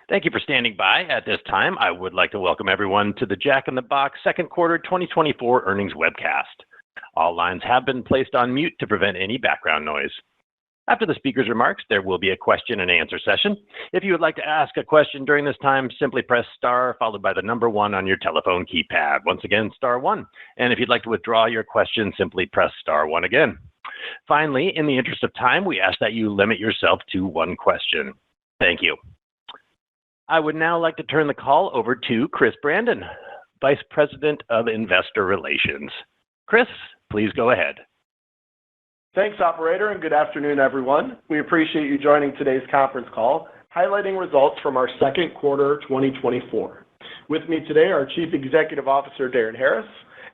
Thank you for standing by. At this time, I would like to welcome everyone to the Jack in the Box second quarter 2024 earnings webcast. All lines have been placed on mute to prevent any background noise. After the speaker's remarks, there will be a question and answer session. If you would like to ask a question during this time, simply press star followed by the number 1 on your telephone keypad. Once again, star 1. And if you'd like to withdraw your question, simply press star 1 again. Finally, in the interest of time, we ask that you limit yourself to one question. Thank you. I would now like to turn the call over to Chris Brandon, Vice President of Investor Relations. Chris, please go ahead. Thanks, operator, and good afternoon, everyone. We appreciate you joining today's conference call, highlighting results from our second quarter 2024. With me today are Chief Executive Officer Darin Harris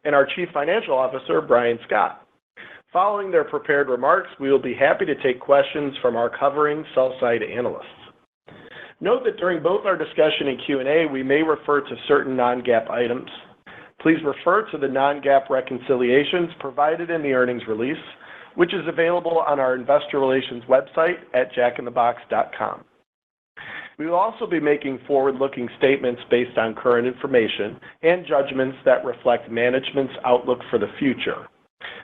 and our Chief Financial Officer Brian Scott. Following their prepared remarks, we will be happy to take questions from our covering sell-side analysts. Note that during both our discussion and Q&A, we may refer to certain non-GAAP items. Please refer to the non-GAAP reconciliations provided in the earnings release, which is available on our investor relations website at jackinthebox.com. We will also be making forward-looking statements based on current information and judgments that reflect management's outlook for the future.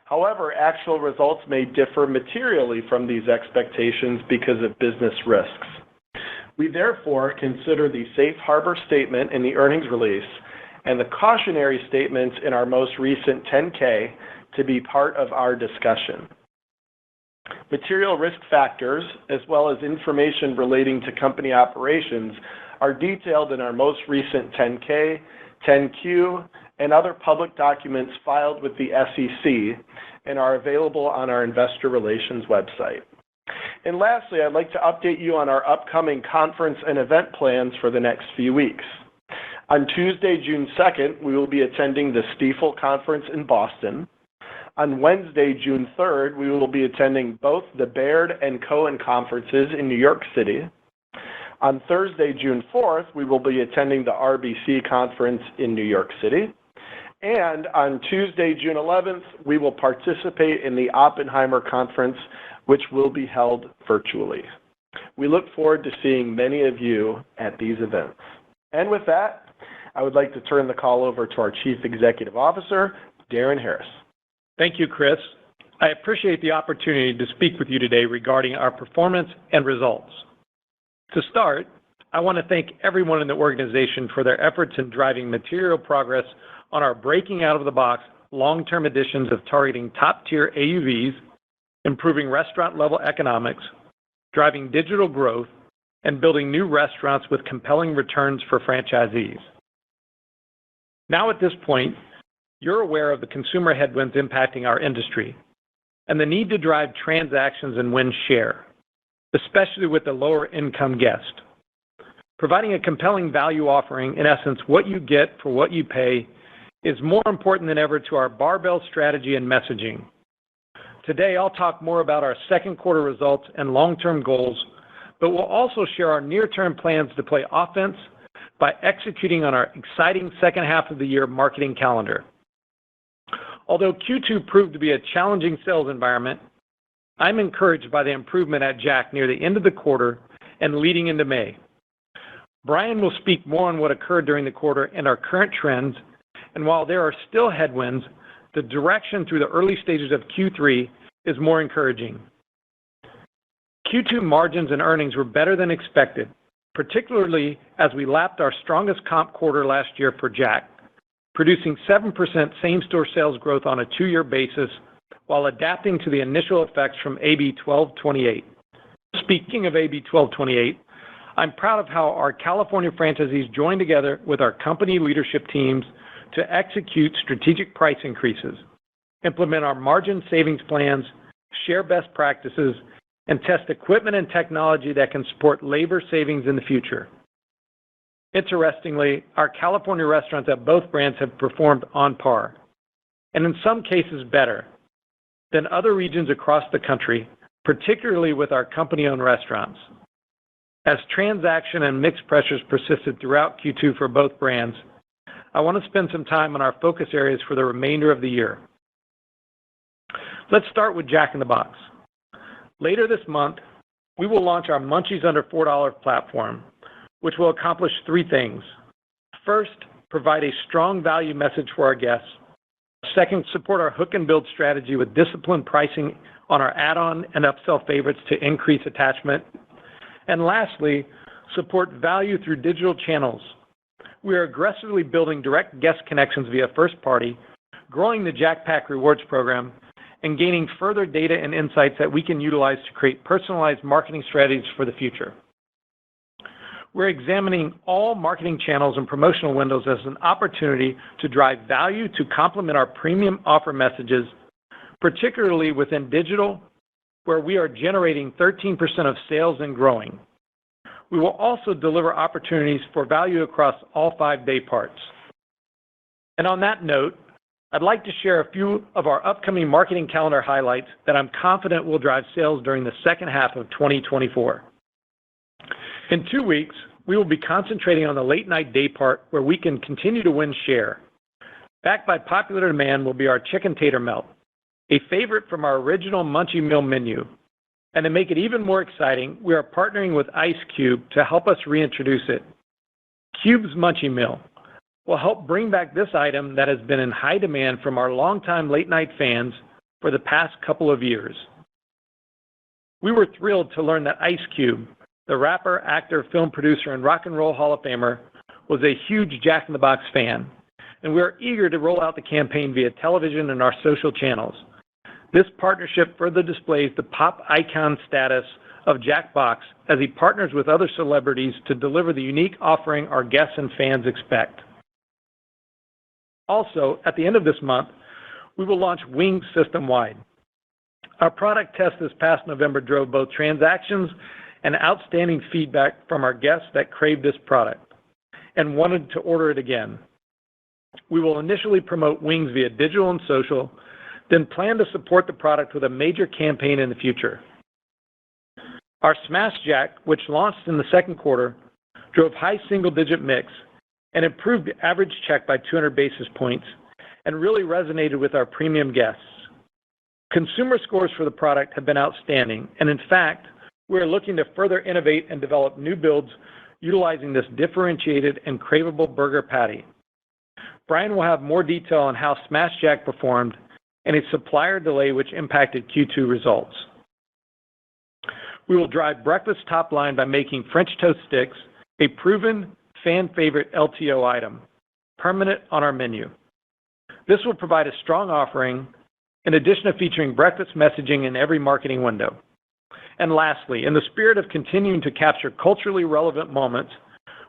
However, actual results may differ materially from these expectations because of business risks. We therefore consider the safe harbor statement in the earnings release and the cautionary statements in our most recent 10-K to be part of our discussion. Material risk factors, as well as information relating to company operations, are detailed in our most recent 10-K, 10-Q, and other public documents filed with the SEC and are available on our investor relations website. And lastly, I'd like to update you on our upcoming conference and event plans for the next few weeks. On Tuesday, June 2nd, we will be attending the Stifel Conference in Boston. On Wednesday, June 3rd, we will be attending both the Baird and Cohen conferences in New York City. On Thursday, June 4th, we will be attending the RBC conference in New York City. And on Tuesday, June 11th, we will participate in the Oppenheimer conference, which will be held virtually. We look forward to seeing many of you at these events. And with that, I would like to turn the call over to our Chief Executive Officer, Darin Harris. Thank you, Chris. I appreciate the opportunity to speak with you today regarding our performance and results. To start, I want to thank everyone in the organization for their efforts in driving material progress on our breaking out of the box long-term additions of targeting top-tier AUVs, improving restaurant-level economics, driving digital growth, and building new restaurants with compelling returns for franchisees. Now at this point, you're aware of the consumer headwinds impacting our industry and the need to drive transactions and win share, especially with the lower-income guest. Providing a compelling value offering, in essence, what you get for what you pay, is more important than ever to our barbell strategy and messaging. Today, I'll talk more about our second quarter results and long-term goals, but we'll also share our near-term plans to play offense by executing on our exciting second half of the year marketing calendar. Although Q2 proved to be a challenging sales environment, I'm encouraged by the improvement at Jack near the end of the quarter and leading into May. Brian will speak more on what occurred during the quarter and our current trends, and while there are still headwinds, the direction through the early stages of Q3 is more encouraging. Q2 margins and earnings were better than expected, particularly as we lapped our strongest comp quarter last year for Jack, producing 7% same-store sales growth on a 2-year basis while adapting to the initial effects from AB 1228. Speaking of AB 1228, I'm proud of how our California franchisees joined together with our company leadership teams to execute strategic price increases, implement our margin savings plans, share best practices, and test equipment and technology that can support labor savings in the future. Interestingly, our California restaurants at both brands have performed on par, and in some cases better, than other regions across the country, particularly with our company-owned restaurants. As transaction and mix pressures persisted throughout Q2 for both brands, I want to spend some time on our focus areas for the remainder of the year. Let's start with Jack in the Box. Later this month, we will launch our Munchies Under $4 platform, which will accomplish three things. First, provide a strong value message for our guests. Second, support our hook and build strategy with disciplined pricing on our add-on and upsell favorites to increase attachment. And lastly, support value through digital channels. We are aggressively building direct guest connections via first party, growing the Jack Pack Rewards program, and gaining further data and insights that we can utilize to create personalized marketing strategies for the future. We're examining all marketing channels and promotional windows as an opportunity to drive value to complement our premium offer messages, particularly within digital, where we are generating 13% of sales and growing. We will also deliver opportunities for value across all 5 day parts. And on that note, I'd like to share a few of our upcoming marketing calendar highlights that I'm confident will drive sales during the second half of 2024. In 2 weeks, we will be concentrating on the late night day part where we can continue to win share. Backed by popular demand will be our Chicken Tater Melt, a favorite from our original Munchie Meal menu. And to make it even more exciting, we are partnering with Ice Cube to help us reintroduce it. Cube's Munchie Meal will help bring back this item that has been in high demand from our longtime late night fans for the past couple of years. We were thrilled to learn that Ice Cube, the rapper, actor, film producer, and Rock and Roll Hall of Famer, was a huge Jack in the Box fan, and we are eager to roll out the campaign via television and our social channels. This partnership further displays the pop icon status of Jack Box as he partners with other celebrities to deliver the unique offering our guests and fans expect. Also, at the end of this month, we will launch wings system-wide. Our product test this past November drove both transactions and outstanding feedback from our guests that craved this product and wanted to order it again. We will initially promote wings via digital and social, then plan to support the product with a major campaign in the future. Our Smash Jack, which launched in the second quarter, drove high single-digit mix and improved the average check by 200 basis points and really resonated with our premium guests. Consumer scores for the product have been outstanding, and in fact, we are looking to further innovate and develop new builds utilizing this differentiated and craveable burger patty. Brian will have more detail on how Smash Jack performed and a supplier delay which impacted Q2 results. We will drive breakfast top line by making French toast sticks a proven fan favorite LTO item, permanent on our menu. This will provide a strong offering in addition to featuring breakfast messaging in every marketing window. And lastly, in the spirit of continuing to capture culturally relevant moments,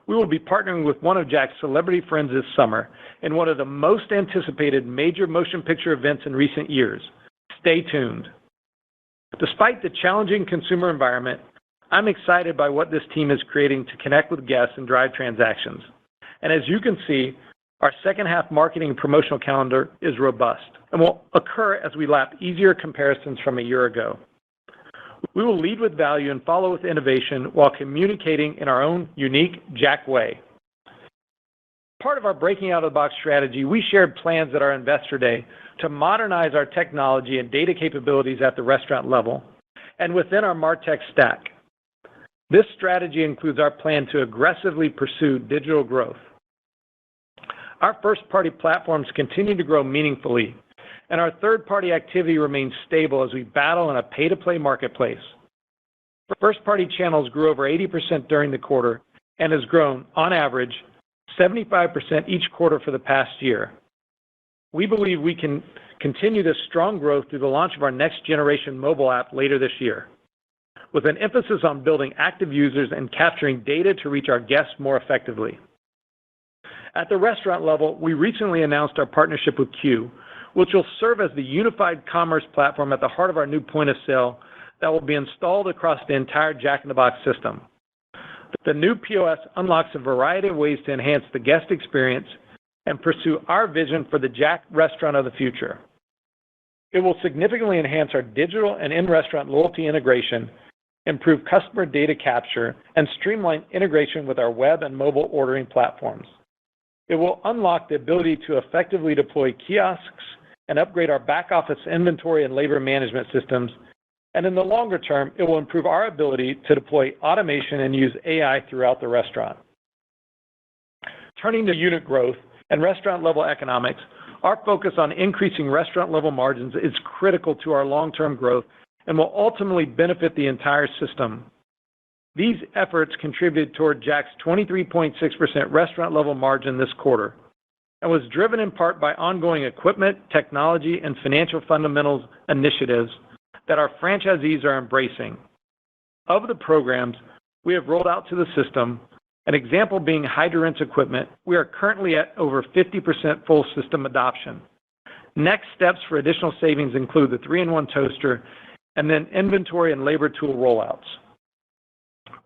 we will be partnering with one of Jack's celebrity friends this summer in one of the most anticipated major motion picture events in recent years. Stay tuned. Despite the challenging consumer environment, I'm excited by what this team is creating to connect with guests and drive transactions. And as you can see, our second half marketing and promotional calendar is robust and will occur as we lap easier comparisons from a year ago. We will lead with value and follow with innovation while communicating in our own unique Jack way. Part of our breaking out of the box strategy, we shared plans at our Investor Day to modernize our technology and data capabilities at the restaurant level and within our MarTech stack. This strategy includes our plan to aggressively pursue digital growth. Our first-party platforms continue to grow meaningfully, and our third-party activity remains stable as we battle in a pay-to-play marketplace. First-party channels grew over 80% during the quarter and has grown, on average, 75% each quarter for the past year. We believe we can continue this strong growth through the launch of our next-generation mobile app later this year, with an emphasis on building active users and capturing data to reach our guests more effectively. At the restaurant level, we recently announced our partnership with Q, which will serve as the unified commerce platform at the heart of our new point of sale that will be installed across the entire Jack in the Box system. The new POS unlocks a variety of ways to enhance the guest experience and pursue our vision for the Jack restaurant of the future. It will significantly enhance our digital and in-restaurant loyalty integration, improve customer data capture, and streamline integration with our web and mobile ordering platforms. It will unlock the ability to effectively deploy kiosks and upgrade our back-office inventory and labor management systems, And in the longer term, it will improve our ability to deploy automation and use AI throughout the restaurant. Turning to unit growth and restaurant-level economics, our focus on increasing restaurant-level margins is critical to our long-term growth and will ultimately benefit the entire system. These efforts contributed toward Jack's 23.6% restaurant-level margin this quarter and was driven in part by ongoing equipment, technology, and financial fundamentals initiatives that our franchisees are embracing. Of the programs we have rolled out to the system, an example being hydro-rinse equipment, we are currently at over 50% full system adoption. Next steps for additional savings include the 3-in-1 toaster and then inventory and labor tool rollouts.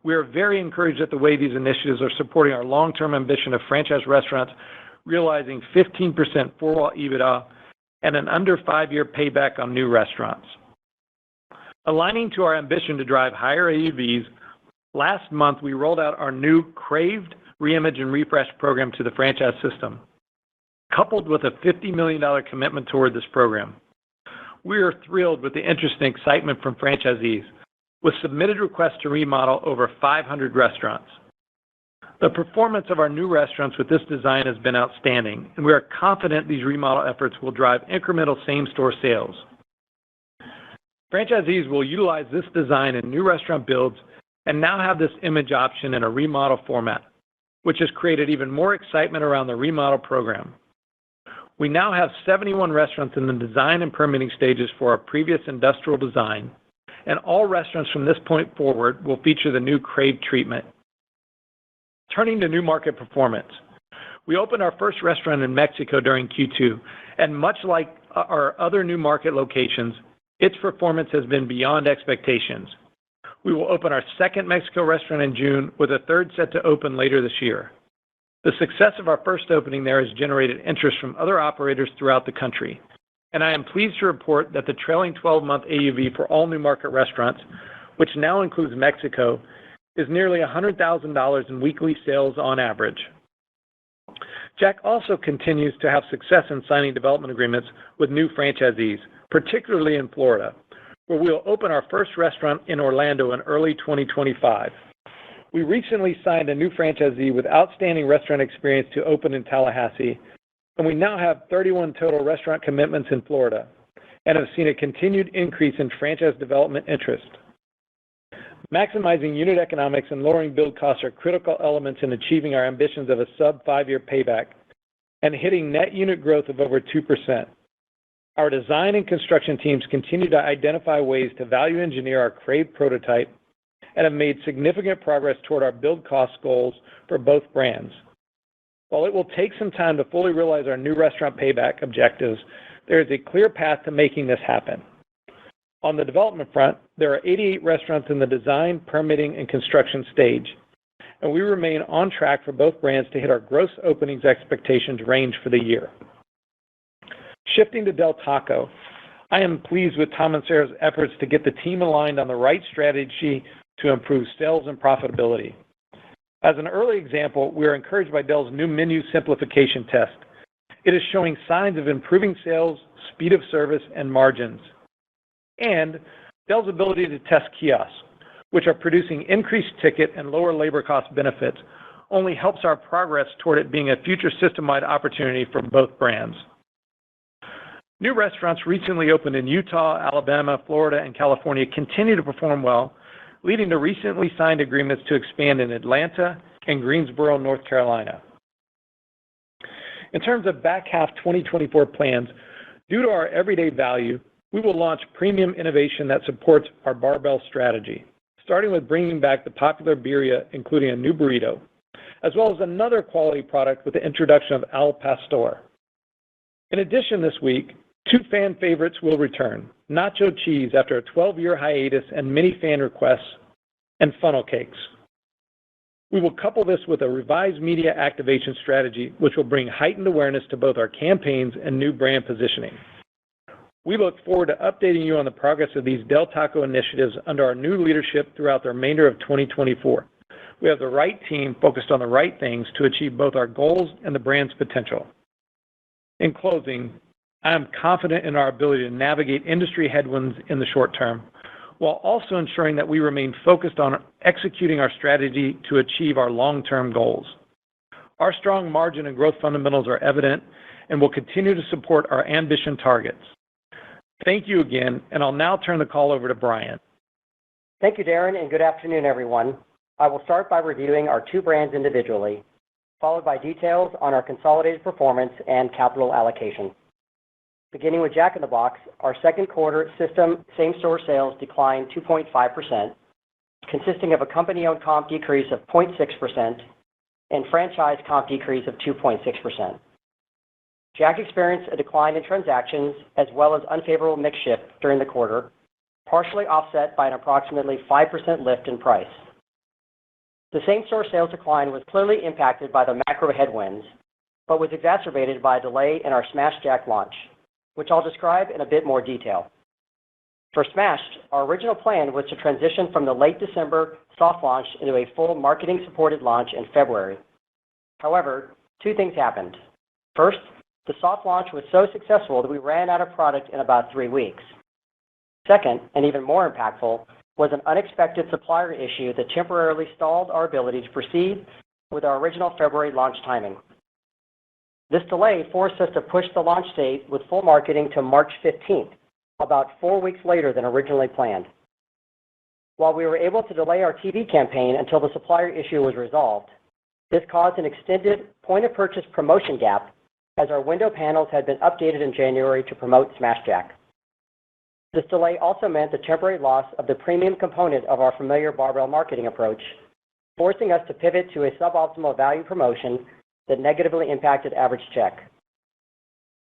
We are very encouraged at the way these initiatives are supporting our long-term ambition of franchise restaurants realizing 15% four-wall EBITDA and an under 5-year payback on new restaurants. Aligning to our ambition to drive higher AUVs, last month we rolled out our new Craved Reimage and Refresh program to the franchise system, coupled with a $50 million commitment toward this program. We are thrilled with the interest and excitement from franchisees, with submitted requests to remodel over 500 restaurants. The performance of our new restaurants with this design has been outstanding, and we are confident these remodel efforts will drive incremental same-store sales. Franchisees will utilize this design in new restaurant builds and now have this image option in a remodel format, which has created even more excitement around the remodel program. We now have 71 restaurants in the design and permitting stages for our previous industrial design, and all restaurants from this point forward will feature the new Crave treatment. Turning to new market performance, we opened our first restaurant in Mexico during Q2, and much like our other new market locations, its performance has been beyond expectations. We will open our second Mexico restaurant in June, with a third set to open later this year. The success of our first opening there has generated interest from other operators throughout the country, and I am pleased to report that the trailing 12-month AUV for all new market restaurants, which now includes Mexico, is nearly $100,000 in weekly sales on average. Jack also continues to have success in signing development agreements with new franchisees, particularly in Florida, where we will open our first restaurant in Orlando in early 2025. We recently signed a new franchisee with outstanding restaurant experience to open in Tallahassee, and we now have 31 total restaurant commitments in Florida and have seen a continued increase in franchise development interest. Maximizing unit economics and lowering build costs are critical elements in achieving our ambitions of a sub-5-year payback and hitting net unit growth of over 2%. Our design and construction teams continue to identify ways to value engineer our Crave prototype and have made significant progress toward our build cost goals for both brands. While it will take some time to fully realize our new restaurant payback objectives, there is a clear path to making this happen. On the development front, there are 88 restaurants in the design, permitting, and construction stage, and we remain on track for both brands to hit our gross openings expectations range for the year. Shifting to Del Taco, I am pleased with Tom and Sarah's efforts to get the team aligned on the right strategy to improve sales and profitability. As an early example, we are encouraged by Del's new menu simplification test. It is showing signs of improving sales, speed of service, and margins. And Del's ability to test kiosks, which are producing increased ticket and lower labor cost benefits, only helps our progress toward it being a future system-wide opportunity for both brands. New restaurants recently opened in Utah, Alabama, Florida, and California continue to perform well, leading to recently signed agreements to expand in Atlanta and Greensboro, North Carolina. In terms of back half 2024 plans, due to our everyday value, we will launch premium innovation that supports our barbell strategy, starting with bringing back the popular birria, including a new burrito, as well as another quality product with the introduction of Al Pastor. In addition, this week, 2 fan favorites will return: nacho cheese after a 12-year hiatus and many fan requests, and funnel cakes. We will couple this with a revised media activation strategy, which will bring heightened awareness to both our campaigns and new brand positioning. We look forward to updating you on the progress of these Del Taco initiatives under our new leadership throughout the remainder of 2024. We have the right team focused on the right things to achieve both our goals and the brand's potential. In closing, I am confident in our ability to navigate industry headwinds in the short term while also ensuring that we remain focused on executing our strategy to achieve our long-term goals. Our strong margin and growth fundamentals are evident and will continue to support our ambition targets. Thank you again, and I'll now turn the call over to Brian. Thank you, Darren, and good afternoon, everyone. I will start by reviewing our two brands individually, followed by details on our consolidated performance and capital allocation. Beginning with Jack in the Box, our second quarter system same-store sales declined 2.5%, consisting of a company-owned comp decrease of 0.6% and franchise comp decrease of 2.6%. Jack experienced a decline in transactions as well as unfavorable mix shift during the quarter, partially offset by an approximately 5% lift in price. The same-store sales decline was clearly impacted by the macro headwinds, but was exacerbated by a delay in our Smashed Jack launch, which I'll describe in a bit more detail. For Smashed, our original plan was to transition from the late December soft launch into a full marketing-supported launch in February. However, two things happened. First, the soft launch was so successful that we ran out of product in about 3 weeks. Second, and even more impactful, was an unexpected supplier issue that temporarily stalled our ability to proceed with our original February launch timing. This delay forced us to push the launch date with full marketing to March 15th, about 4 weeks later than originally planned. While we were able to delay our TV campaign until the supplier issue was resolved, this caused an extended point-of-purchase promotion gap as our window panels had been updated in January to promote Smashed Jack. This delay also meant the temporary loss of the premium component of our familiar barbell marketing approach, forcing us to pivot to a suboptimal value promotion that negatively impacted average check.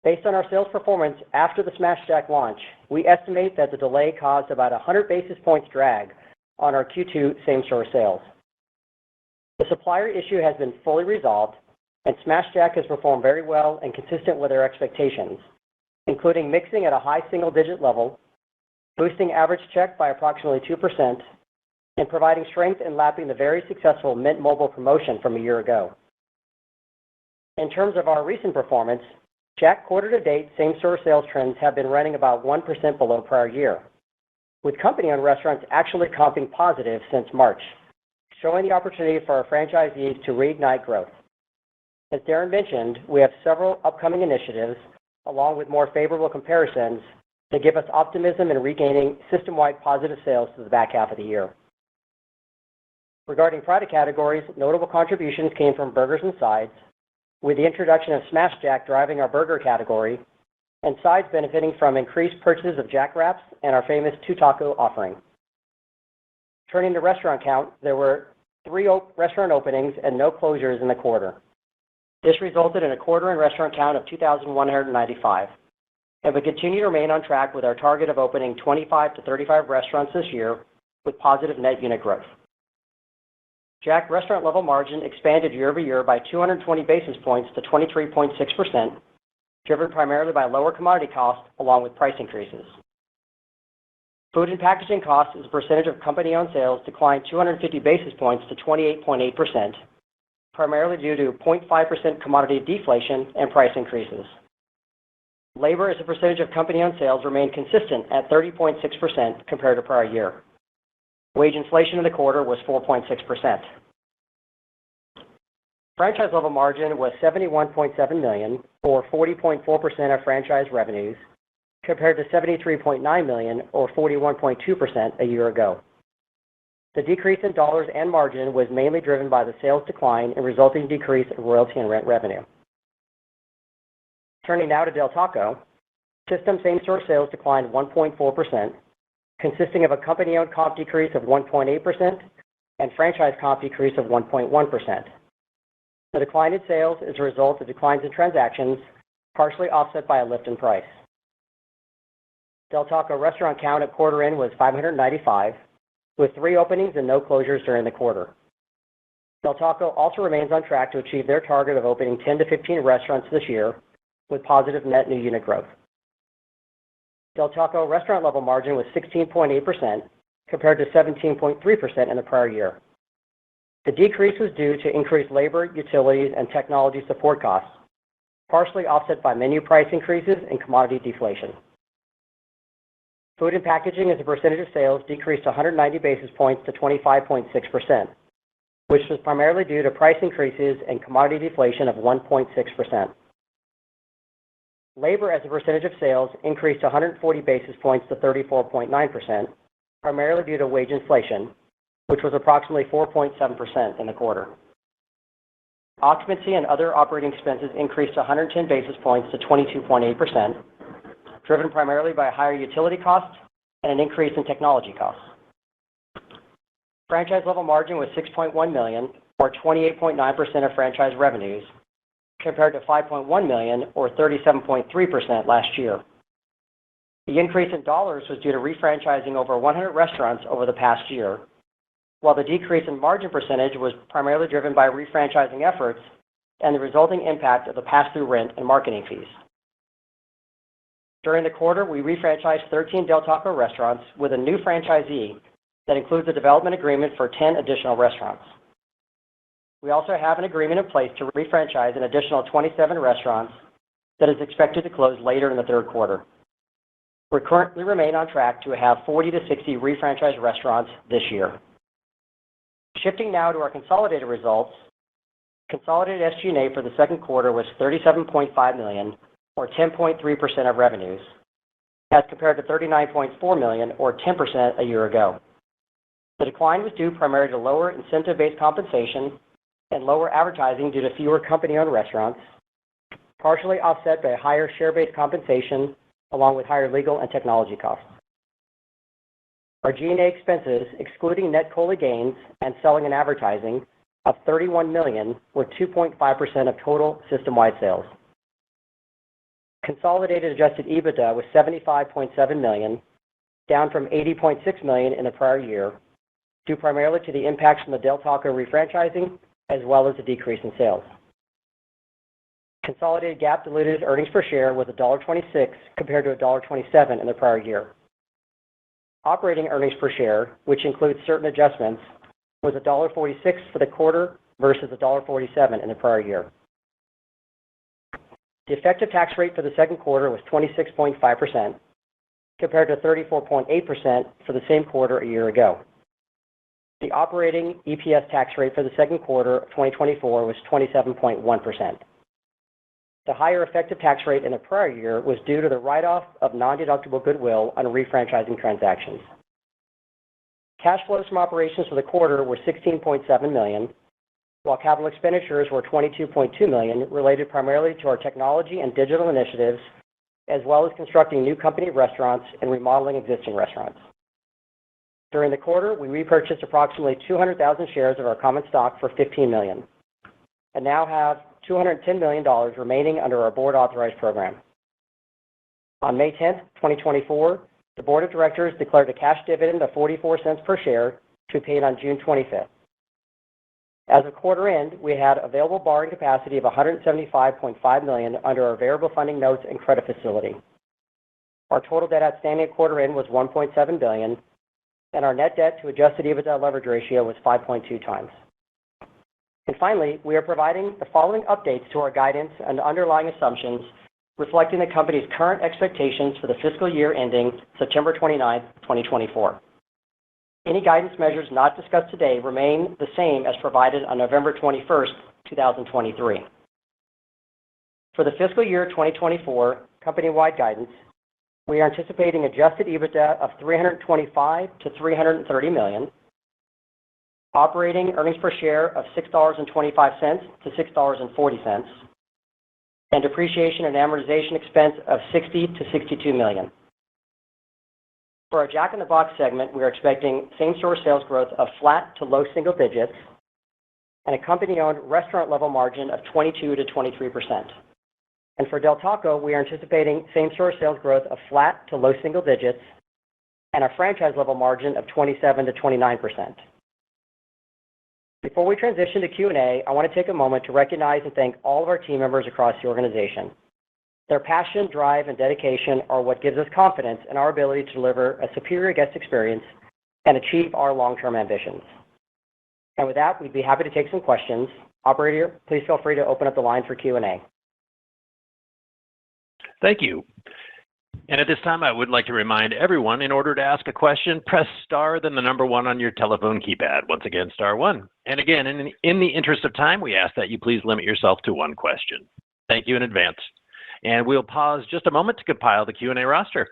Based on our sales performance after the Smashed Jack launch, we estimate that the delay caused about 100 basis points drag on our Q2 same-store sales. The supplier issue has been fully resolved, and Smashed Jack has performed very well and consistent with our expectations, including mixing at a high single-digit level, boosting average check by approximately 2%, and providing strength in lapping the very successful Mint Mobile promotion from a year ago. In terms of our recent performance, Jack quarter-to-date same-store sales trends have been running about 1% below prior year, with company-owned restaurants actually comping positive since March, showing the opportunity for our franchisees to reignite growth. As Darren mentioned, we have several upcoming initiatives, along with more favorable comparisons, that give us optimism in regaining system-wide positive sales to the back half of the year. Regarding product categories, notable contributions came from burgers and sides, with the introduction of Smashed Jack driving our burger category, and sides benefiting from increased purchases of Jack Wraps and our famous two-taco offering. Turning to restaurant count, there were 3 restaurant openings and no closures in the quarter. This resulted in a quarter-end restaurant count of 2,195, and we continue to remain on track with our target of opening 25 to 35 restaurants this year with positive net unit growth. Jack restaurant-level margin expanded year-over-year by 220 basis points to 23.6%, driven primarily by lower commodity costs along with price increases. Food and packaging costs as a percentage of company-owned sales declined 250 basis points to 28.8%, primarily due to 0.5% commodity deflation and price increases. Labor as a percentage of company-owned sales remained consistent at 30.6% compared to prior year. Wage inflation in the quarter was 4.6%. Franchise-level margin was $71.7 million, or 40.4% of franchise revenues, compared to $73.9 million, or 41.2% a year ago. The decrease in dollars and margin was mainly driven by the sales decline and resulting decrease in royalty and rent revenue. Turning now to Del Taco, system same-store sales declined 1.4%, consisting of a company-owned comp decrease of 1.8% and franchise comp decrease of 1.1%. The decline in sales is a result of declines in transactions, partially offset by a lift in price. Del Taco restaurant count at quarter end was 595, with 3 openings and no closures during the quarter. Del Taco also remains on track to achieve their target of opening 10 to 15 restaurants this year with positive net new unit growth. Del Taco restaurant-level margin was 16.8% compared to 17.3% in the prior year. The decrease was due to increased labor, utilities, and technology support costs, partially offset by menu price increases and commodity deflation. Food and packaging as a percentage of sales decreased 190 basis points to 25.6%, which was primarily due to price increases and commodity deflation of 1.6%. Labor as a percentage of sales increased 140 basis points to 34.9%, primarily due to wage inflation, which was approximately 4.7% in the quarter. Occupancy and other operating expenses increased 110 basis points to 22.8%, driven primarily by higher utility costs and an increase in technology costs. Franchise level margin was $6.1 million, or 28.9% of franchise revenues, compared to $5.1 million, or 37.3% last year. The increase in dollars was due to refranchising over 100 restaurants over the past year, while the decrease in margin percentage was primarily driven by refranchising efforts and the resulting impact of the pass-through rent and marketing fees. During the quarter, we refranchised 13 Del Taco restaurants with a new franchisee that includes a development agreement for 10 additional restaurants. We also have an agreement in place to refranchise an additional 27 restaurants that is expected to close later in the third quarter. We currently remain on track to have 40 to 60 refranchised restaurants this year. Shifting now to our consolidated results, consolidated SG&A for the second quarter was $37.5 million, or 10.3% of revenues, as compared to $39.4 million, or 10% a year ago. The decline was due primarily to lower incentive-based compensation and lower advertising due to fewer company-owned restaurants, partially offset by higher share-based compensation along with higher legal and technology costs. Our G&A expenses, excluding net COLI gains and selling and advertising of $31 million, were 2.5% of total system-wide sales. Consolidated adjusted EBITDA was $75.7 million, down from $80.6 million in the prior year, due primarily to the impacts from the Del Taco refranchising as well as a decrease in sales. Consolidated GAAP diluted earnings per share was $1.26 compared to $1.27 in the prior year. Operating earnings per share, which includes certain adjustments, was $1.46 for the quarter versus $1.47 in the prior year. The effective tax rate for the second quarter was 26.5%, compared to 34.8% for the same quarter a year ago. The operating EPS tax rate for the second quarter of 2024 was 27.1%. The higher effective tax rate in the prior year was due to the write-off of non-deductible goodwill on refranchising transactions. Cash flows from operations for the quarter were $16.7 million, while capital expenditures were $22.2 million, related primarily to our technology and digital initiatives, as well as constructing new company restaurants and remodeling existing restaurants. During the quarter, we repurchased approximately 200,000 shares of our common stock for $15 million, and now have $210 million remaining under our board-authorized program. On May 10, 2024, the Board of Directors declared a cash dividend of 44 cents per share to be paid on June 25th. As of quarter end, we had available borrowing capacity of $175.5 million under our variable funding notes and credit facility. Our total debt outstanding at quarter end was $1.7 billion, and our net debt to adjusted EBITDA leverage ratio was 5.2 times. And finally, we are providing the following updates to our guidance and underlying assumptions, reflecting the company's current expectations for the fiscal year ending September 29, 2024. Any guidance measures not discussed today remain the same as provided on November 21, 2023. For the fiscal year 2024 company-wide guidance, we are anticipating adjusted EBITDA of $325 to $330 million, operating earnings per share of $6.25 to $6.40, and depreciation and amortization expense of $60 to $62 million. For our Jack in the Box segment, we are expecting same-store sales growth of flat to low single digits and a company-owned restaurant-level margin of 22 to 23%. And for Del Taco, we are anticipating same-store sales growth of flat to low single digits and a franchise-level margin of 27 to 29%. Before we transition to Q&A, I want to take a moment to recognize and thank all of our team members across the organization. Their passion, drive, and dedication are what gives us confidence in our ability to deliver a superior guest experience and achieve our long-term ambitions. And with that, we'd be happy to take some questions. Operator, please feel free to open up the line for Q&A. Thank you. And at this time, I would like to remind everyone, in order to ask a question, press star, then the number one on your telephone keypad. Once again, star one. And again, in the interest of time, we ask that you please limit yourself to one question. Thank you in advance. And we'll pause just a moment to compile the Q&A roster.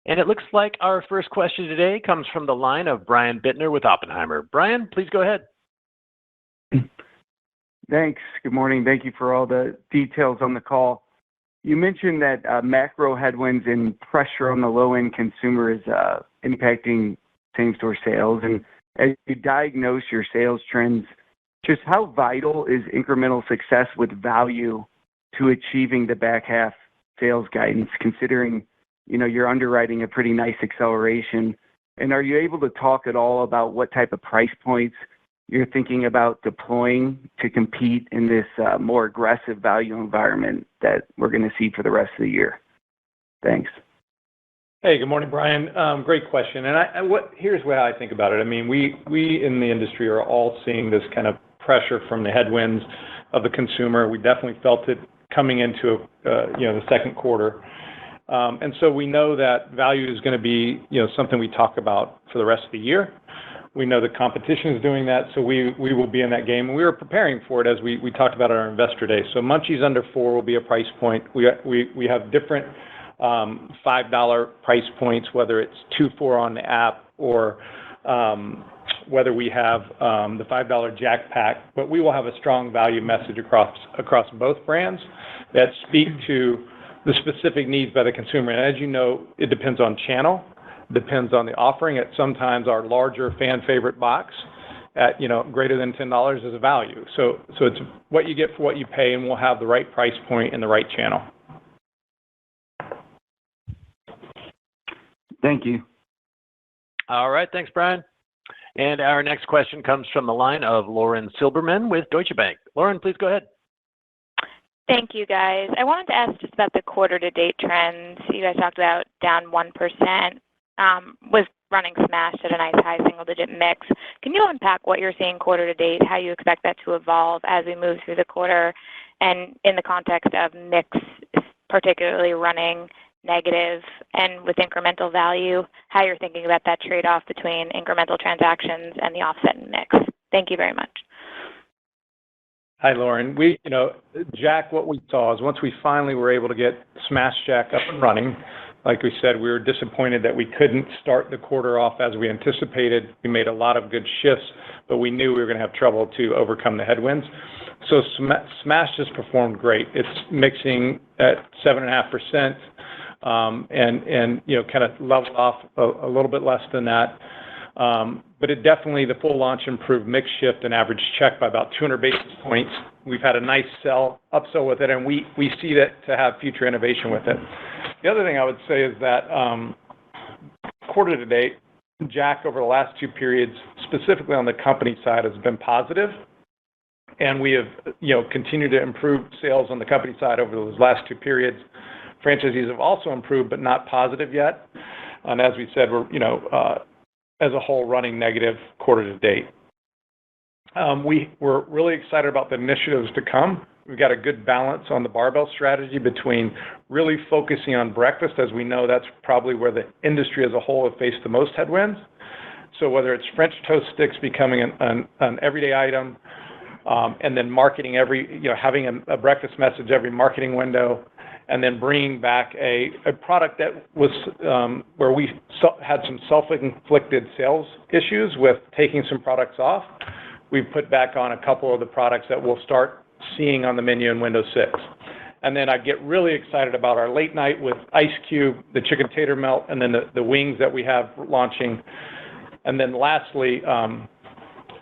And it looks like our first question today comes from the line of Brian Bittner with Oppenheimer. Brian, please go ahead. Thanks. Good morning. Thank you for all the details on the call. You mentioned that macro headwinds and pressure on the low-end consumer is impacting same-store sales. And as you diagnose your sales trends, just how vital is incremental success with value to achieving the back half sales guidance, considering you're underwriting a pretty nice acceleration? And are you able to talk at all about what type of price points you're thinking about deploying to compete in this more aggressive value environment that we're going to see for the rest of the year? Thanks. Hey, good morning, Brian. Great question. And here's the way I think about it. I mean, we in the industry are all seeing this kind of pressure from the headwinds of the consumer. We definitely felt it coming into the second quarter. And so we know that value is going to be something we talk about for the rest of the year. We know the competition is doing that, so we will be in that game. And we were preparing for it as we talked about at our Investor Day. So Munchies Under $4 will be a price point. We have different $5 price points, whether it's 2 for $4 on the app or whether we have the $5 Jack Pack. But we will have a strong value message across both brands that speak to the specific needs by the consumer. And as you know, it depends on channel. Depends on the offering. At sometimes our larger fan favorite box at greater than $10 is a value. So it's what you get for what you pay, and we'll have the right price point in the right channel. Thank you. All right, thanks, Brian. And our next question comes from the line of Lauren Silberman with Deutsche Bank. Lauren, please go ahead. Thank you, guys. I wanted to ask just about the quarter-to-date trends. You guys talked about down 1%. Was running smashed at a nice high single-digit mix. Can you unpack what you're seeing quarter-to-date, how you expect that to evolve as we move through the quarter, and in the context of mix particularly running negative and with incremental value, how you're thinking about that trade-off between incremental transactions and the offset in mix? Thank you very much. Hi, Lauren. Jack, what we saw is once we finally were able to get Smash Jack up and running, like we said, we were disappointed that we couldn't start the quarter off as we anticipated. We made a lot of good shifts, but we knew we were going to have trouble to overcome the headwinds. So Smash just performed great. It's mixing at 7.5%, and kind of leveled off a little bit less than that. But it definitely, the full launch improved mix shift and average check by about 200 basis points. We've had a nice upsell with it, and we see that to have future innovation with it. The other thing I would say is that quarter to date, Jack over the last two periods, specifically on the company side, has been positive. And we have continued to improve sales on the company side over those last two periods. Franchisees have also improved, but not positive yet. And as we said, we're as a whole running negative quarter to date. We're really excited about the initiatives to come. We've got a good balance on the barbell strategy between really focusing on breakfast, as we know that's probably where the industry as a whole has faced the most headwinds. So whether it's French toast sticks becoming an everyday item, and then marketing having a breakfast message every marketing window, and then bringing back a product that was where we had some self-inflicted sales issues with taking some products off. We've put back on a couple of the products that we'll start seeing on the menu in Windows 6. And then I get really excited about our late night with Ice Cube, the chicken tater melt, and then the wings that we have launching. And then lastly,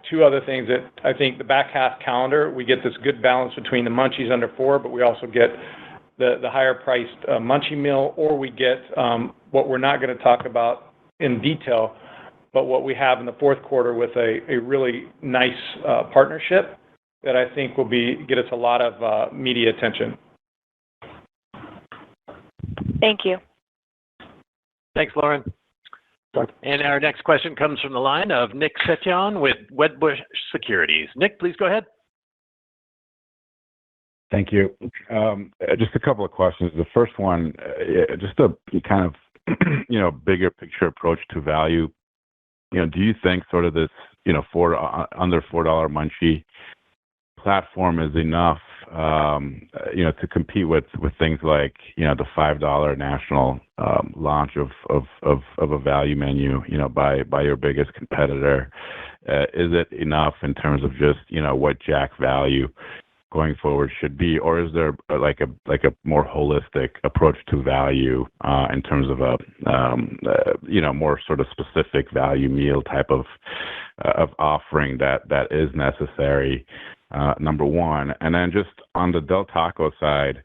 two other things that I think the back half calendar, we get this good balance between the Munchies Under $4, but we also get the higher priced Munchie Meal, or we get what we're not going to talk about in detail, but what we have in the fourth quarter with a really nice partnership that I think will get us a lot of media attention. Thank you. Thanks, Lauren. And our next question comes from the line of Nick Setyan with Wedbush Securities. Nick, please go ahead. Thank you. Just a couple of questions. The first one, just a kind of, bigger picture approach to value. Do you think sort of this, under $4 munchie platform is enough, to compete with things like, the $5 national launch of a value menu, by your biggest competitor? Is it enough in terms of just, what Jack value going forward should be, or is there like a more holistic approach to value in terms of a more sort of specific value meal type of offering that is necessary? Number one, and then just on the Del Taco side,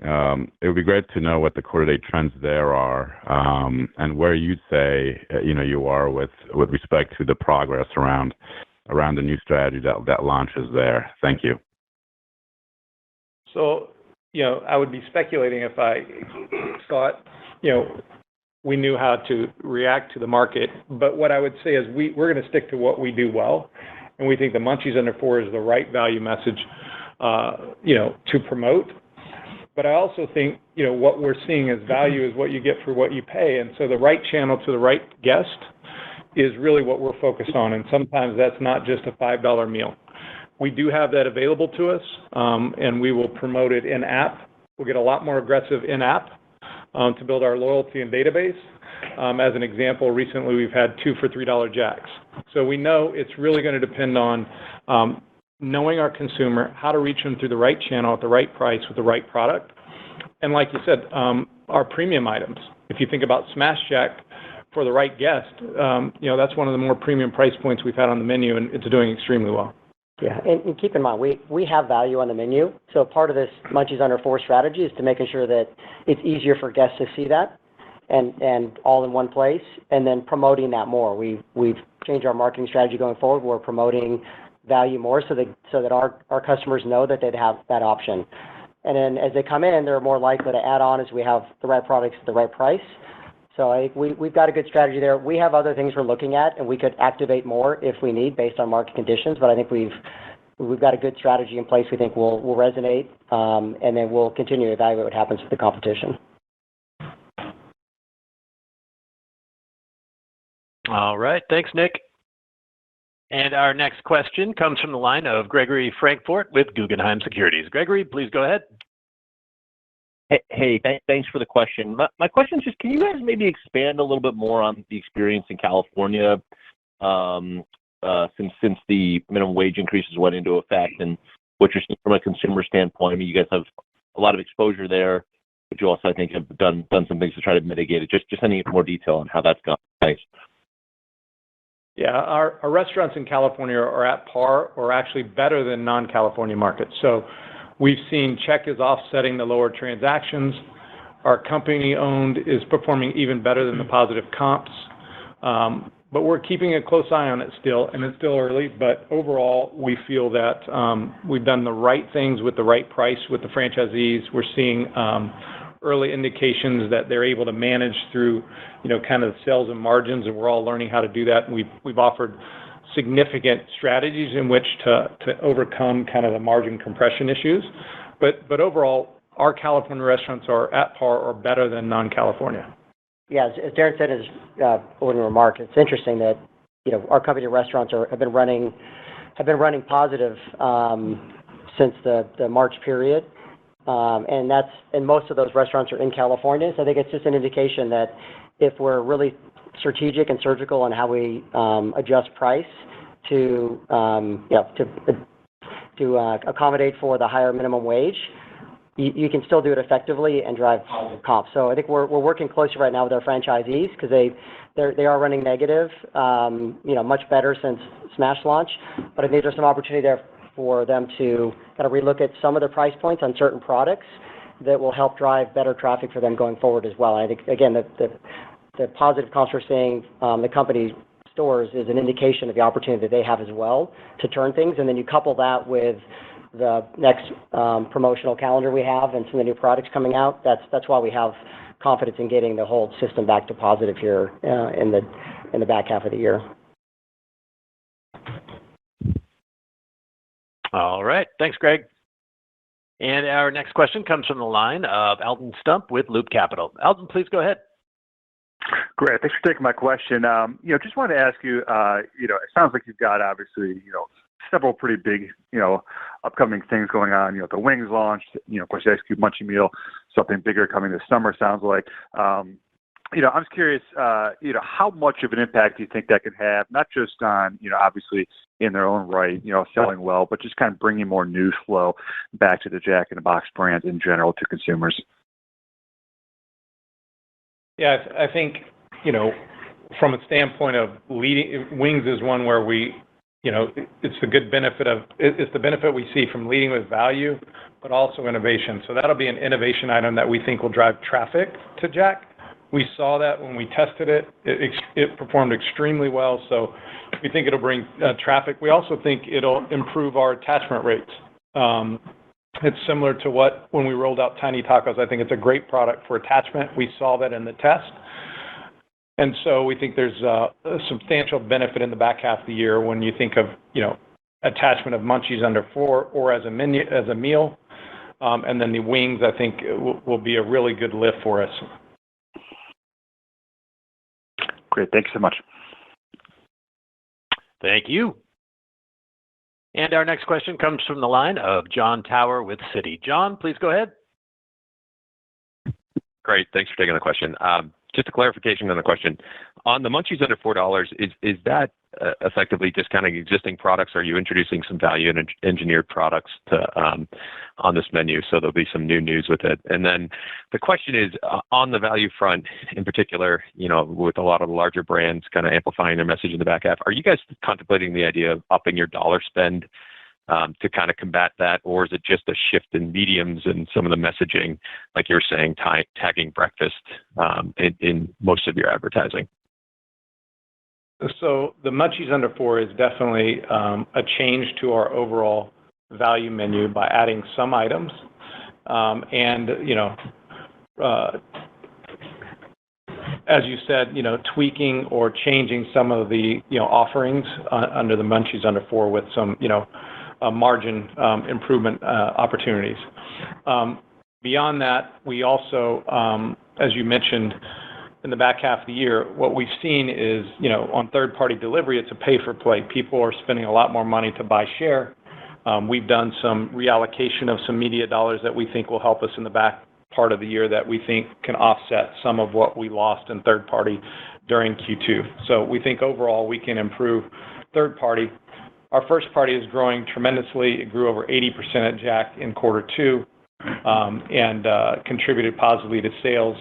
it would be great to know what the quarter-to-date trends there are, and where you'd say you are with respect to the progress around the new strategy that launches there. Thank you. So, I would be speculating if I thought, we knew how to react to the market. But what I would say is we're going to stick to what we do well, and we think the Munchies Under $4 is the right value message, to promote. But I also think, what we're seeing as value is what you get for what you pay. And so the right channel to the right guest is really what we're focused on. And sometimes that's not just a $5 meal. We do have that available to us, and we will promote it in-app. We'll get a lot more aggressive in-app to build our loyalty and database. As an example, recently we've had 2 for $3 Jacks. So we know it's really going to depend on knowing our consumer, how to reach them through the right channel at the right price with the right product. And like you said, our premium items. If you think about Smash Jack for the right guest, that's one of the more premium price points we've had on the menu, and it's doing extremely well. Yeah, and keep in mind, we have value on the menu. So part of this Munchies Under $4 strategy is to making sure that it's easier for guests to see that and all in one place, and then promoting that more. We've changed our marketing strategy going forward. We're promoting value more so that our customers know that they'd have that option. And then as they come in, they're more likely to add on as we have the right products at the right price. So I think we've got a good strategy there. We have other things we're looking at, and we could activate more if we need based on market conditions. But I think we've got a good strategy in place we think will resonate, and then we'll continue to evaluate what happens with the competition. All right. Thanks, Nick. And our next question comes from the line of Gregory Francfort with Guggenheim Securities. Gregory, please go ahead. Hey, thanks for the question. My question is just, can you guys maybe expand a little bit more on the experience in California since the minimum wage increases went into effect, and what you're seeing from a consumer standpoint? I mean, you guys have a lot of exposure there, but you also, I think, have done some things to try to mitigate it. Just any more detail on how that's gone. Thanks. Yeah, our restaurants in California are at par or actually better than non-California markets. So we've seen check is offsetting the lower transactions. Our company-owned is performing even better than the positive comps. But we're keeping a close eye on it still, and it's still early. But overall, we feel that we've done the right things with the right price with the franchisees. We're seeing early indications that they're able to manage through, kind of the sales and margins, and we're all learning how to do that. And we've offered significant strategies in which to overcome kind of the margin compression issues. But overall, our California restaurants are at par or better than non-California. Yeah, as Darren said in his opening remarks, it's interesting that our company restaurants have been running positive since the March period, and most of those restaurants are in California. So I think it's just an indication that if we're really strategic and surgical on how we adjust price to accommodate for the higher minimum wage, you can still do it effectively and drive positive comps. So I think we're working closely right now with our franchisees because they are running negative, much better since Smash launch. But I think there's some opportunity there for them to kind of relook at some of their price points on certain products that will help drive better traffic for them going forward as well. And I think, again, the positive comps we're seeing, the company stores is an indication of the opportunity that they have as well to turn things. And then you couple that with the next promotional calendar we have and some of the new products coming out. That's why we have confidence in getting the whole system back to positive here in the back half of the year. All right. Thanks, Greg. And our next question comes from the line of Alton Stump with Loop Capital. Alton, please go ahead. Great. Thanks for taking my question. Just wanted to ask you, it sounds like you've got obviously, several pretty big, upcoming things going on. The wings launched, of course, the Execute Munchie Meal, something bigger coming this summer, sounds like. I'm just curious, how much of an impact do you think that could have, not just on, obviously in their own right, selling well, but just kind of bringing more news flow back to the Jack in the Box brand in general to consumers? Yeah, I think, from a standpoint of leading, wings is one where we, it's the benefit we see from leading with value, but also innovation. So that'll be an innovation item that we think will drive traffic to Jack. We saw that when we tested it. It performed extremely well, so we think it'll bring traffic. We also think it'll improve our attachment rates. It's similar to when we rolled out Tiny Tacos. I think it's a great product for attachment. We saw that in the test. And so we think there's a substantial benefit in the back half of the year when you think of, attachment of Munchies Under $4 or as a meal. And then the wings, I think, will be a really good lift for us. Great. Thanks so much. Thank you. And our next question comes from the line of Jon Tower with Citi. John, please go ahead. Great. Thanks for taking the question. Just a clarification on the question. On the Munchies Under $4, is that effectively discounting existing products? Or are you introducing some value and engineered products on this menu? So there'll be some new news with it. And then the question is, on the value front in particular, with a lot of the larger brands kind of amplifying their message in the back half, are you guys contemplating the idea of upping your dollar spend to kind of combat that? Or is it just a shift in mediums and some of the messaging, like you're saying, tagging breakfast in most of your advertising? So the Munchies Under $4 is definitely a change to our overall value menu by adding some items and, as you said, tweaking or changing some of the, offerings under the Munchies Under $4 with some, margin improvement opportunities. Beyond that, we also, as you mentioned, in the back half of the year, what we've seen is, on third-party delivery, it's a pay-for-play. People are spending a lot more money to buy share. We've done some reallocation of some media dollars that we think will help us in the back part of the year that we think can offset some of what we lost in third-party during Q2. So we think overall we can improve third-party. Our first-party is growing tremendously. It grew over 80% at Jack in quarter two and contributed positively to sales.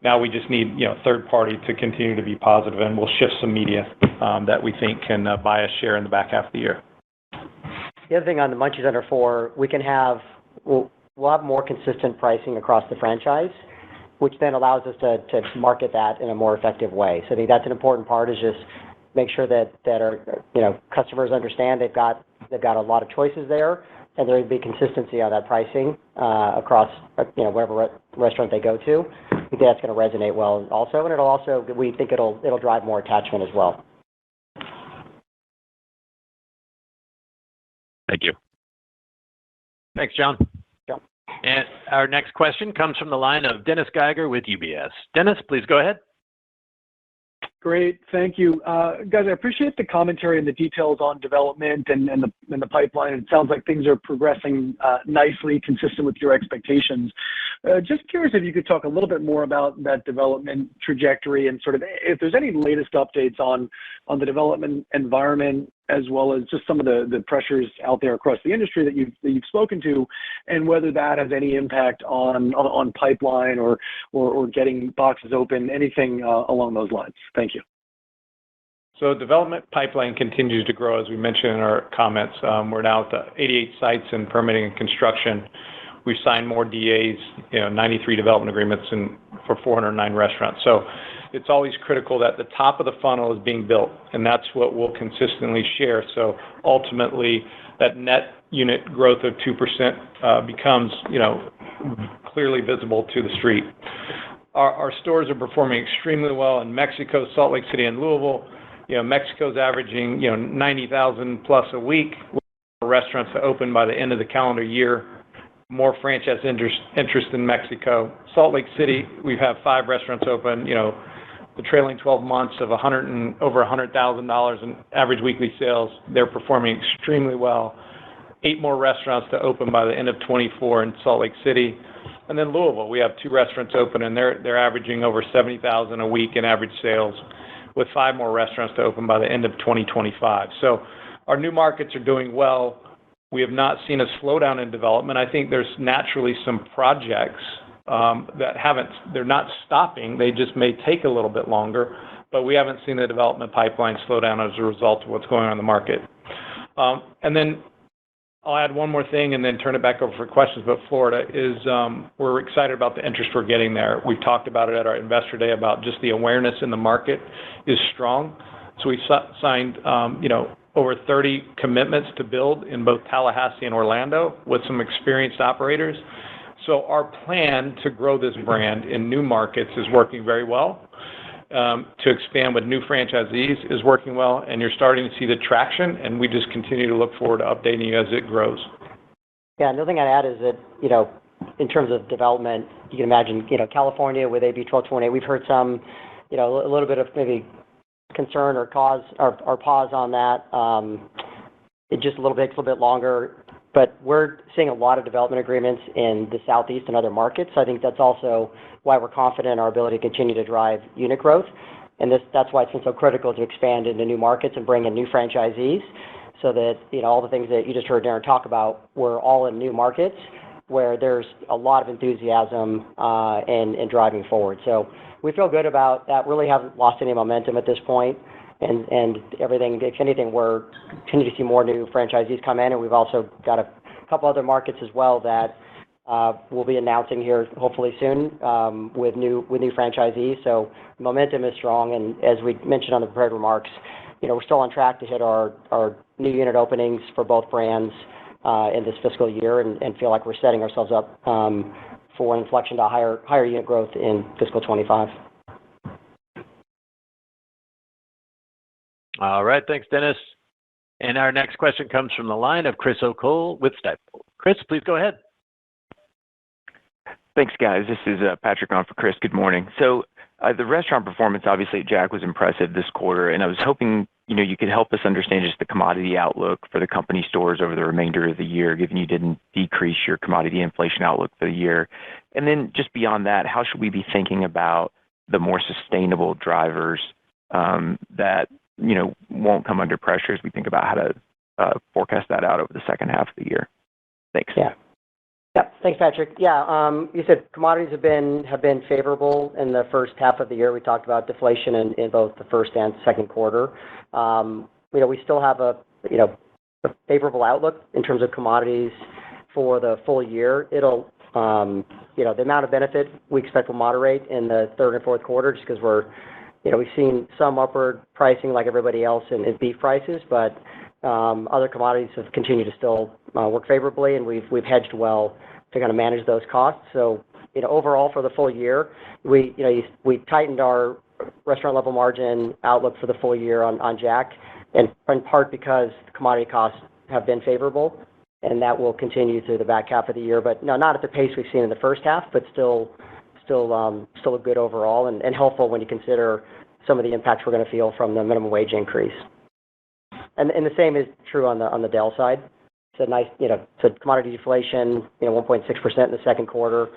Now we just need, third party to continue to be positive, and we'll shift some media that we think can buy a share in the back half of the year. The other thing on the Munchies Under $4, we'll have more consistent pricing across the franchise, which then allows us to market that in a more effective way. So I think that's an important part, is just make sure that our customers understand they've got a lot of choices there, and there will be consistency on that pricing across wherever restaurant they go to. I think that's going to resonate well also, and we think it'll drive more attachment as well. Thank you. Thanks, John. Yeah. And our next question comes from the line of Dennis Geiger with UBS. Dennis, please go ahead. Great, thank you. Guys, I appreciate the commentary and the details on development and the pipeline. It sounds like things are progressing nicely, consistent with your expectations. Just curious if you could talk a little bit more about that development trajectory and sort of if there's any latest updates on the development environment, as well as just some of the pressures out there across the industry that you've spoken to, and whether that has any impact on pipeline or getting boxes open, anything along those lines. Thank you. So development pipeline continues to grow, as we mentioned in our comments. We're now at 88 sites in permitting and construction. We've signed more DAs, 93 development agreements for 409 restaurants. So it's always critical that the top of the funnel is being built, and that's what we'll consistently share. So ultimately, that net unit growth of 2% becomes, clearly visible to the street. Our stores are performing extremely well in Mexico, Salt Lake City, and Louisville. Mexico's averaging, 90,000 plus a week. Restaurants to open by the end of the calendar year. more franchise interest in Mexico. Salt Lake City, we've had 5 restaurants open, the trailing 12 months of over $100,000 in average weekly sales. They're performing extremely well. 8 more restaurants to open by the end of 24 in Salt Lake City. And then Louisville, we have 2 restaurants open, and they're averaging over $70,000 a week in average sales, with 5 more restaurants to open by the end of 2025. So our new markets are doing well. We have not seen a slowdown in development. I think there's naturally some projects they're not stopping. They just may take a little bit longer, but we haven't seen the development pipeline slow down as a result of what's going on in the market. And then I'll add one more thing and then turn it back over for questions. But Florida is, we're excited about the interest we're getting there. We've talked about it at our Investor Day about just the awareness in the market is strong. So we signed, over 30 commitments to build in both Tallahassee and Orlando with some experienced operators. So our plan to grow this brand in new markets is working very well. To expand with new franchisees is working well, and you're starting to see the traction, and we just continue to look forward to updating you as it grows. Yeah, another thing I'd add is that, in terms of development, you can imagine, California with AB 1228, we've heard some, a little bit of maybe concern or pause on that. It just takes a little bit longer. But we're seeing a lot of development agreements in the Southeast and other markets. So I think that's also why we're confident in our ability to continue to drive unit growth. And that's why it's been so critical to expand into new markets and bring in new franchisees so that, all the things that you just heard Darren talk about were all in new markets where there's a lot of enthusiasm in driving forward. So we feel good about that. Really haven't lost any momentum at this point. And everything, if anything, we're continue to see more new franchisees come in, and we've also got a couple other markets as well that we'll be announcing here hopefully soon with new franchisees. So momentum is strong, and as we mentioned on the prepared remarks, we're still on track to hit our new unit openings for both brands in this fiscal year, and feel like we're setting ourselves up for an inflection to higher unit growth in fiscal 25. All right, thanks, Dennis. And our next question comes from the line of Chris O'Cull with Stifel. Chris, please go ahead. Thanks, guys. This is Patrick on for Chris. Good morning. So the restaurant performance, obviously, at Jack was impressive this quarter, and I was hoping, you could help us understand just the commodity outlook for the company stores over the remainder of the year, given you didn't decrease your commodity inflation outlook for the year. And then just beyond that, how should we be thinking about the more sustainable drivers that won't come under pressure as we think about how to forecast that out over the second half of the year? Thanks. Yeah. Thanks, Patrick. Yeah, you said commodities have been favorable in the first half of the year. We talked about deflation in both the first and second quarter. We still have a favorable outlook in terms of commodities for the full year. It'll the amount of benefit we expect will moderate in the third and fourth quarter just because we've seen some upward pricing like everybody else in beef prices, but other commodities have continued to still work favorably, and we've hedged well to kind of manage those costs. So, overall for the full year, we tightened our restaurant level margin outlook for the full year on Jack, and in part because the commodity costs have been favorable, and that will continue through the back half of the year. But no, not at the pace we've seen in the first half, but still a good overall and helpful when you consider some of the impacts we're going to feel from the minimum wage increase. And the same is true on the Del side. So nice, so commodity deflation, 1.6% in the second quarter.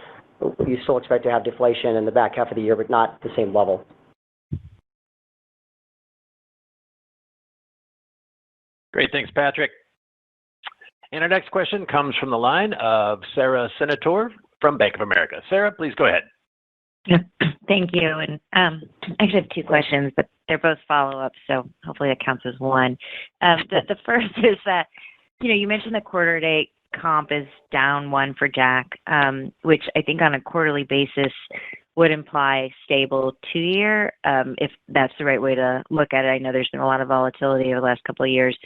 You still expect to have deflation in the back half of the year, but not the same level. Great, thanks, Patrick. And our next question comes from the line of Sara Senatore from Bank of America. Sarah, please go ahead. Thank you. And I actually have 2 questions, but they're both follow-ups, so hopefully that counts as one. The first is that, you mentioned the quarter-to-date comp is down 1 for Jack, which I think on a quarterly basis would imply stable 2-year, if that's the right way to look at it. I know there's been a lot of volatility over the last couple of years.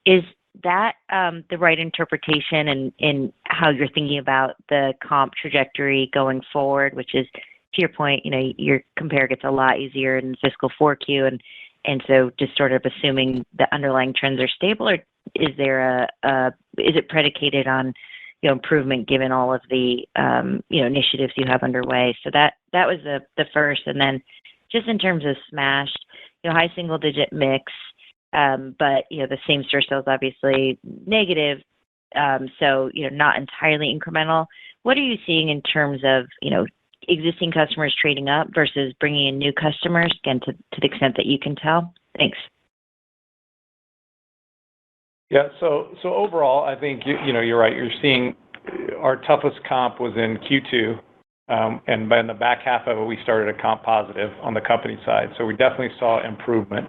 Is that the right interpretation in how you're thinking about the comp trajectory going forward, which is, to your point, your compare gets a lot easier in fiscal 4Q, and so just sort of assuming the underlying trends are stable, or is there is it predicated on, improvement given all of the, initiatives you have underway. So that was the first. And then just in terms of Smashed, high single-digit mix, but, the same-store sales obviously negative, so, not entirely incremental. What are you seeing in terms of, existing customers trading up versus bringing in new customers, again, to the extent that you can tell? Thanks. Yeah. So overall, I think you're right. You're seeing our toughest comp was in Q2, and by in the back half of it, we started a comp positive on the company side. So we definitely saw improvement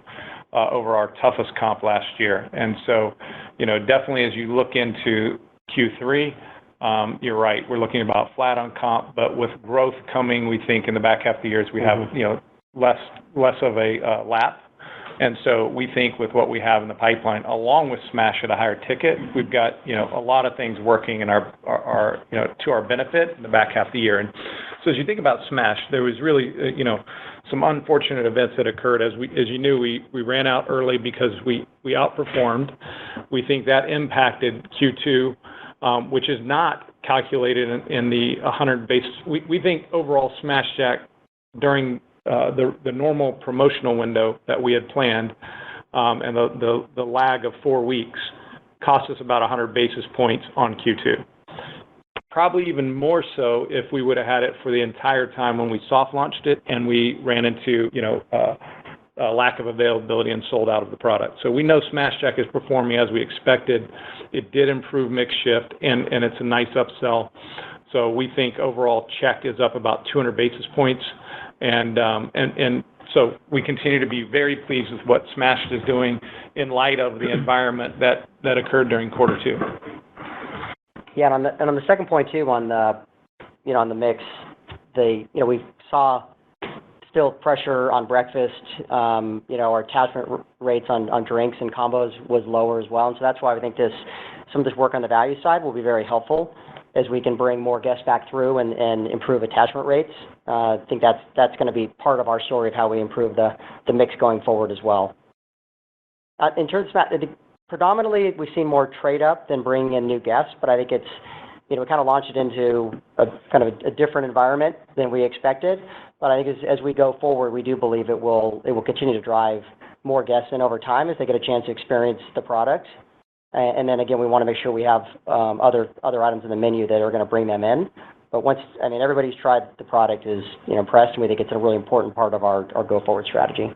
over our toughest comp last year. And so, definitely as you look into Q3, you're right. We're looking about flat on comp, but with growth coming, we think in the back half of the year, as we have less of a lap. And so we think with what we have in the pipeline, along with Smash at a higher ticket, we've got a lot of things working in our to our benefit in the back half of the year. And so as you think about Smash, there was really some unfortunate events that occurred. As you knew, we ran out early because we outperformed. We think that impacted Q2, which is not calculated in the 100 basis. We think overall Smash Jack during the normal promotional window that we had planned, and the lag of 4 weeks cost us about 100 basis points on Q2. Probably even more so if we would have had it for the entire time when we soft launched it and we ran into a lack of availability and sold out of the product. So we know Smash Jack is performing as we expected. It did improve mix shift, and it's a nice upsell. So we think overall check is up about 200 basis points. And so we continue to be very pleased with what Smashed is doing in light of the environment that occurred during quarter two. Yeah, and on the second point too, on the mix, we saw still pressure on breakfast. Our attachment rates on drinks and combos was lower as well, and so that's why we think some of this work on the value side will be very helpful as we can bring more guests back through and improve attachment rates. I think that's going to be part of our story of how we improve the mix going forward as well. In terms of predominantly, we've seen more trade up than bringing in new guests, but I think it's we kind of launched it into a kind of a different environment than we expected. But I think as we go forward, we do believe it will continue to drive more guests in over time as they get a chance to experience the product. And then again, we want to make sure we have other items in the menu that are going to bring them in. But everybody's tried the product is impressed, and we think it's a really important part of our go forward strategy.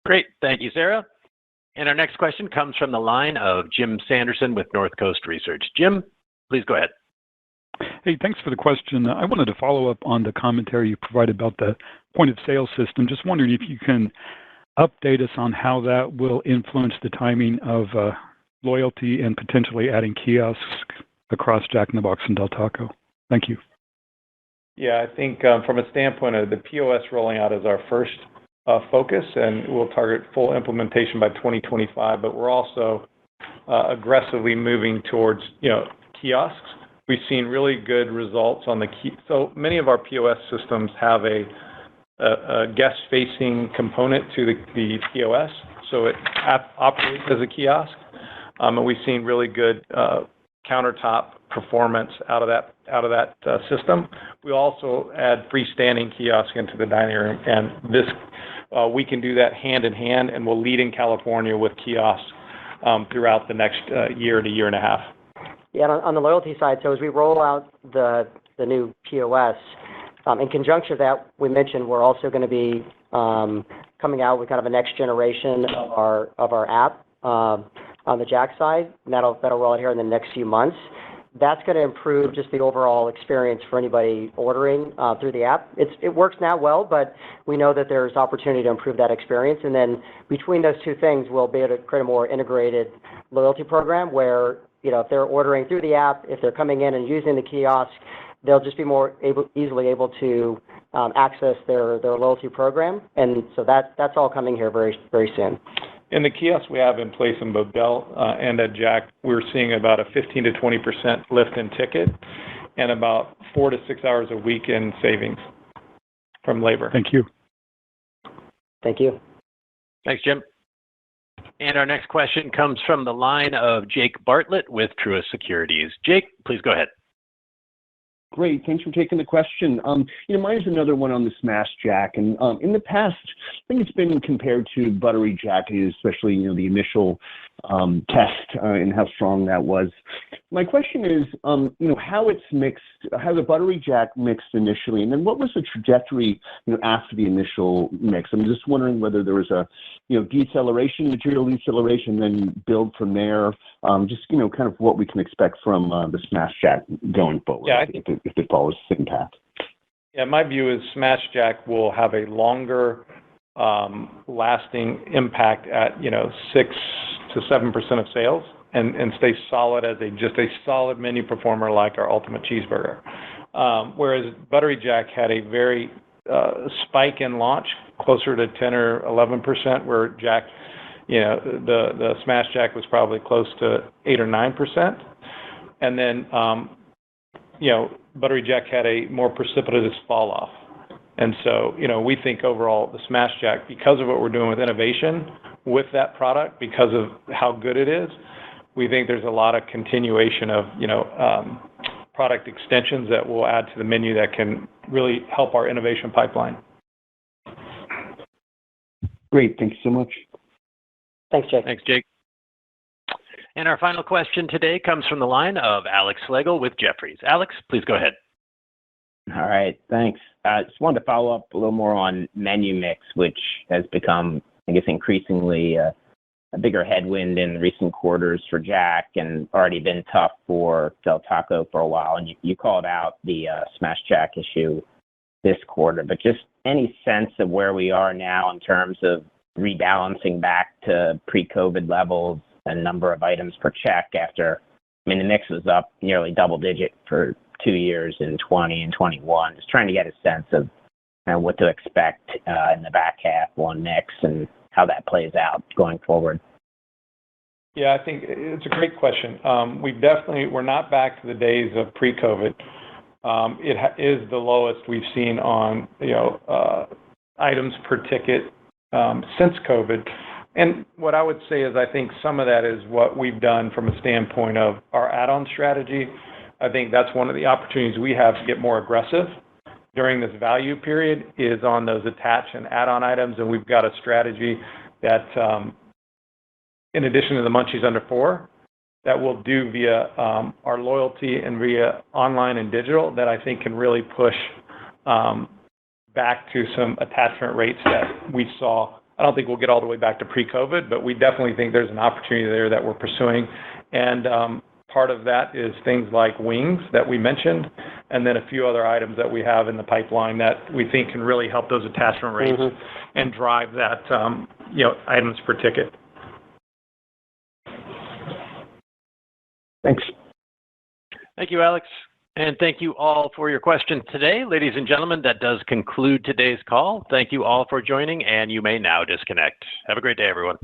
Great, thank you, Sarah. And our next question comes from the line of Jim Sanderson with Northcoast Research. Jim, please go ahead. Hey, thanks for the question. I wanted to follow up on the commentary you provided about the point of sale system. Just wondering if you can update us on how that will influence the timing of loyalty and potentially adding kiosks across Jack in the Box and Del Taco. Thank you. Yeah, I think from a standpoint of the POS rolling out is our first focus, and we'll target full implementation by 2025. But we're also aggressively moving towards kiosks. We've seen really good results on the key. So many of our POS systems have a guest-facing component to the POS, so it operates as a kiosk, and we've seen really good countertop performance out of that system. We also add freestanding kiosk into the dining room, and this we can do that hand in hand, and we'll lead in California with kiosks throughout the next year to year and a half. Yeah, on the loyalty side, so as we roll out the new POS, in conjunction with that, we mentioned we're also going to be coming out with kind of a next generation of our app on the Jack side, and that'll roll out here in the next few months. That's going to improve just the overall experience for anybody ordering through the app. It works now well, but we know that there's opportunity to improve that experience. And then between those two things, we'll be able to create a more integrated loyalty program where if they're ordering through the app, if they're coming in and using the kiosk, they'll just be more easily able to access their loyalty program. And so that's all coming here very, very soon. In the kiosks we have in place in both Del and at Jack, we're seeing about a 15 to 20% lift in ticket and about 4 to 6 hours a week in savings from labor. Thank you. Thank you. Thanks, Jim. And our next question comes from the line of Jake Bartlett with Truist Securities. Jake, please go ahead. Great. Thanks for taking the question. Mine is another one on the Smash Jack. And in the past, I think it's been compared to Buttery Jack, especially, the initial test and how strong that was. My question is, how it's mixed, how the Buttery Jack mixed initially, and then what was the trajectory, after the initial mix? I'm just wondering whether there was a, material deceleration, then build from there. Just, kind of what we can expect from the Smash Jack going forward. Yeah, if it follows the same path. Yeah, my view is Smash Jack will have a longer lasting impact at 6 to 7% of sales and stay solid as just a solid menu performer like our Ultimate Cheeseburger. Whereas Buttery Jack had a very spike in launch, closer to 10 or 11%, where Jack, the Smash Jack was probably close to 8 or 9%. And then Buttery Jack had a more precipitous fall off. And so, we think overall the Smash Jack, because of what we're doing with innovation with that product, because of how good it is, we think there's a lot of continuation of, product extensions that will add to the menu that can really help our innovation pipeline. Great. Thank you so much. Thanks, Jake. Thanks, Jake. And our final question today comes from the line of Alex Slagle with Jefferies. Alex, please go ahead. All right, thanks. Just wanted to follow up a little more on menu mix, which has become, I guess, increasingly a bigger headwind in recent quarters for Jack and already been tough for Del Taco for a while. And you called out the Smash Jack issue this quarter, but just any sense of where we are now in terms of rebalancing back to pre-COVID levels and number of items per check after, the mix was up nearly double digit for 2 years in 20 and 21. Just trying to get a sense of what to expect in the back half on mix and how that plays out going forward. Yeah, I think it's a great question. We're not back to the days of pre-COVID. It is the lowest we've seen on, items per ticket since COVID. And what I would say is I think some of that is what we've done from a standpoint of our add-on strategy. I think that's one of the opportunities we have to get more aggressive during this value period is on those attach and add-on items. And we've got a strategy that, in addition to the Munchies Under $4, that we'll do via our loyalty and via online and digital that I think can really push back to some attachment rates that we saw. I don't think we'll get all the way back to pre-COVID, but we definitely think there's an opportunity there that we're pursuing. And part of that is things like wings that we mentioned, and then a few other items that we have in the pipeline that we think can really help those attachment rates and drive that, items per ticket. Thanks. Thank you, Alex. And thank you all for your questions today. Ladies and gentlemen, that does conclude today's call. Thank you all for joining, and you may now disconnect. Have a great day, everyone.